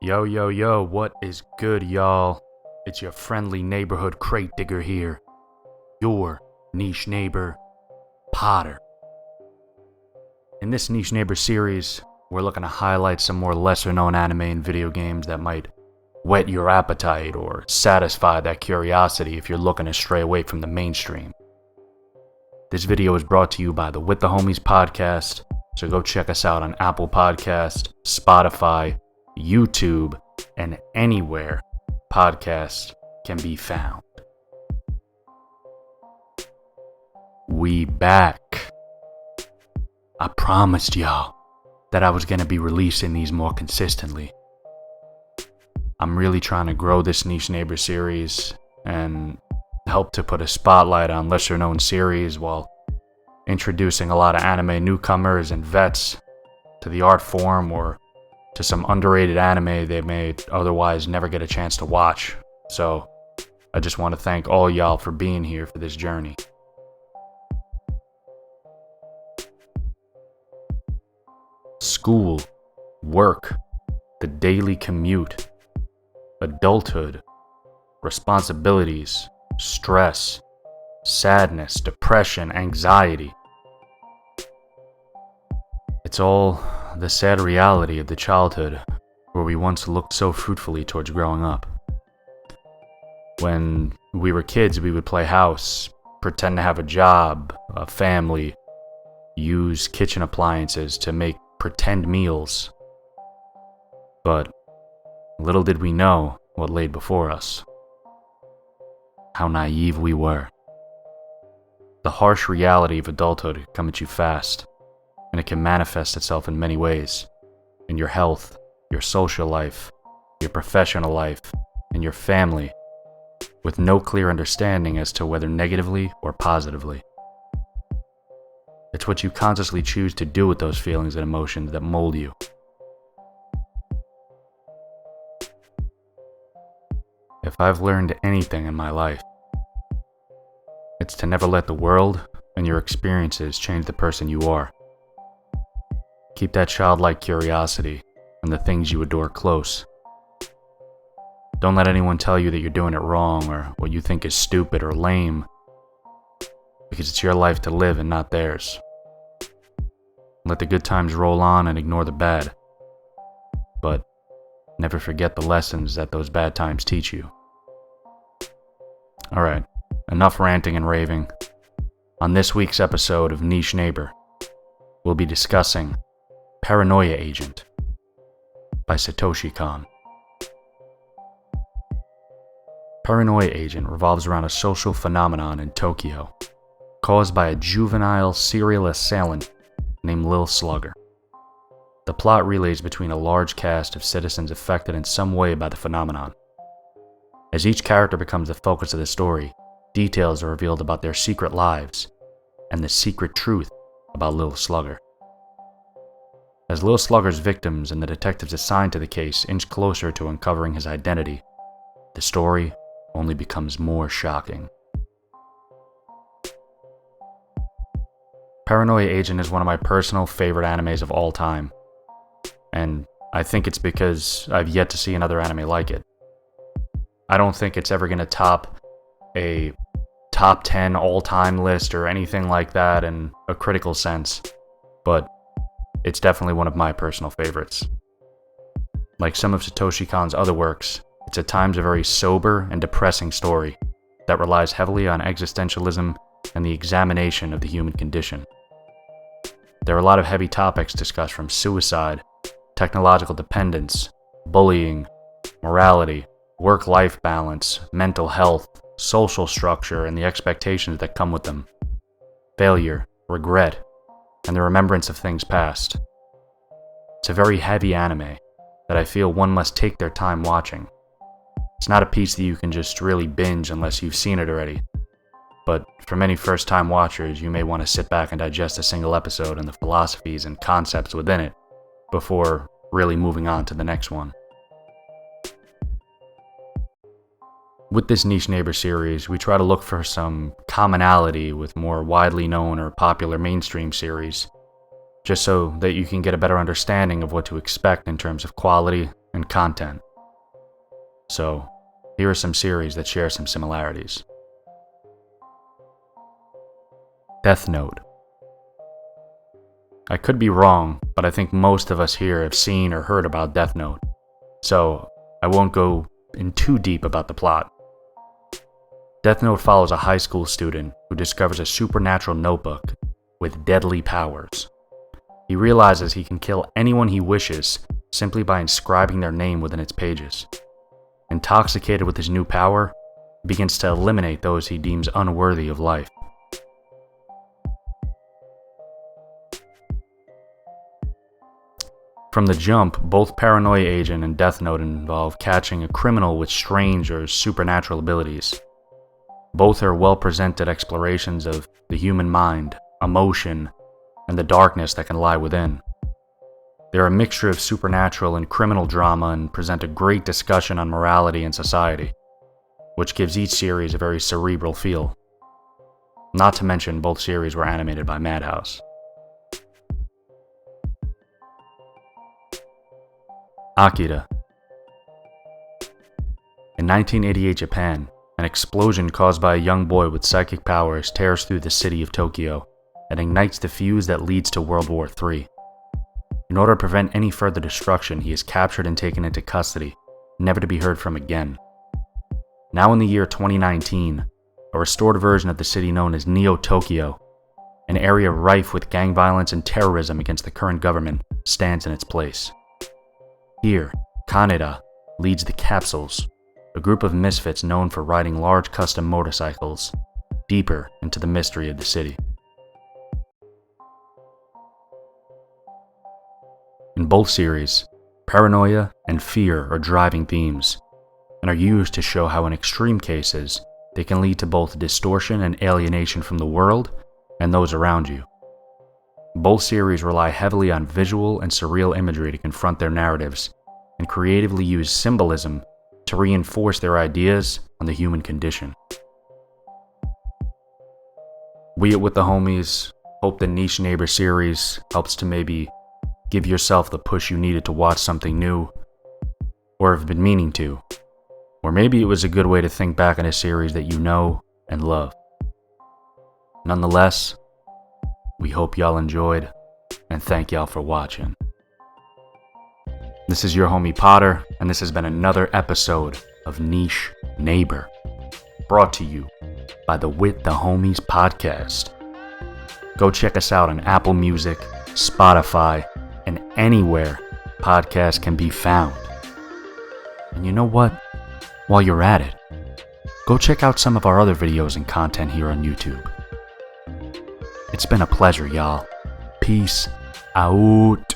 Yo, yo, yo, what is good, y'all? It's your friendly neighborhood crate digger here. Your niche neighbor, Potter. In this niche neighbor series, we're looking to highlight some more lesser known anime and video games that might whet your appetite or satisfy that curiosity if you're looking to stray away from the mainstream. This video is brought to you by the With the Homies podcast, so go check us out on Apple Podcast, Spotify, YouTube, and anywhere podcasts can be found. We back. I promised y'all that I was going to be releasing these more consistently. I'm really trying to grow this Niche Neighbor series and help to put a spotlight on lesser known series while introducing a lot of anime newcomers and vets to the art form or to some underrated anime they may otherwise never get a chance to watch. So, I just want to thank all y'all for being here for this journey. School, work, the daily commute, adulthood, responsibilities, stress, sadness, depression, anxiety. It's all the sad reality of the childhood where we once looked so fruitfully towards growing up. When we were kids, we would play house, pretend to have a job, a family, use kitchen appliances to make pretend meals. But little did we know what laid before us. How naive we were. The harsh reality of adulthood can come at you fast, and it can manifest itself in many ways. In your health, your social life, your professional life, and your family, with no clear understanding as to whether negatively or positively. It's what you consciously choose to do with those feelings and emotions that mold you. If I've learned anything in my life, it's to never let the world and your experiences change the person you are. Keep that childlike curiosity and the things you adore close. Don't let anyone tell you that you're doing it wrong or what you think is stupid or lame, because it's your life to live and not theirs. Let the good times roll on and ignore the bad, but never forget the lessons that those bad times teach you. Alright, enough ranting and raving. On this week's episode of Niche Neighbor, we'll be discussing Paranoia Agent by Satoshi Kon. Paranoia Agent revolves around a social phenomenon in Tokyo caused by a juvenile serial assailant named Lil Slugger. The plot relays between a large cast of citizens affected in some way by the phenomenon. As each character becomes the focus of the story, details are revealed about their secret lives and the secret truth about Lil Slugger. As Lil Slugger's victims and the detectives assigned to the case inch closer to uncovering his identity, the story only becomes more shocking. Paranoia Agent is one of my personal favorite animes of all time, and I think it's because I've yet to see another anime like it. I don't think it's ever going to top a top 10 all-time list or anything like that in a critical sense, but it's definitely one of my personal favorites. Like some of Satoshi Kon's other works, it's at times a very sober and depressing story that relies heavily on existentialism and the examination of the human condition. there are a lot of heavy topics discussed, from suicide, technological dependence, bullying, morality, work-life balance, mental health, social structure, and the expectations that come with them, failure, regret, and the remembrance of things past. It's a very heavy anime that I feel one must take their time watching. It's not a piece that you can just really binge unless you've seen it already, but for many first-time watchers, you may want to sit back and digest a single episode and the philosophies and concepts within it before really moving on to the next one. With this Niche Neighbor series, we try to look for some commonality with more widely known or popular mainstream series, just so that you can get a better understanding of what to expect in terms of quality and content. So, here are some series that share some similarities. Death Note. I could be wrong, but I think most of us here have seen or heard about Death Note, so I won't go in too deep about the plot. Death Note follows a high school student who discovers a supernatural notebook with deadly powers. He realizes he can kill anyone he wishes simply by inscribing their name within its pages. Intoxicated with his new power, he begins to eliminate those he deems unworthy of life. From the jump, both Paranoia Agent and Death Note involve catching a criminal with strange or supernatural abilities. Both are well-presented explorations of the human mind, emotion, and the darkness that can lie within. They are a mixture of supernatural and criminal drama and present a great discussion on morality and society, which gives each series a very cerebral feel. Not to mention, both series were animated by Madhouse. Akira. In 1988 Japan, an explosion caused by a young boy with psychic powers tears through the city of Tokyo and ignites the fuse that leads to World War III. In order to prevent any further destruction, he is captured and taken into custody, never to be heard from again. Now in the year 2019, a restored version of the city known as Neo-Tokyo, an area rife with gang violence and terrorism against the current government, stands in its place. Here, Kaneda leads the Capsules, a group of misfits known for riding large custom motorcycles, deeper into the mystery of the city. In both series, paranoia and fear are driving themes, and are used to show how in extreme cases, they can lead to both distortion and alienation from the world and those around you. Both series rely heavily on visual and surreal imagery to confront their narratives, and creatively use symbolism to reinforce their ideas on the human condition. We at With the Homies hope the Niche Neighbor series helps to maybe give yourself the push you needed to watch something new, or have been meaning to, or maybe it was a good way to think back on a series that you know and love. Nonetheless, we hope y'all enjoyed, and thank y'all for watching. This is your homie Potter, and this has been another episode of Niche Neighbor, brought to you by the With the Homies podcast. Go check us out on Apple Music, Spotify, and anywhere podcasts can be found. And you know what? While you're at it, go check out some of our other videos and content here on YouTube. It's been a pleasure, y'all. Peace out.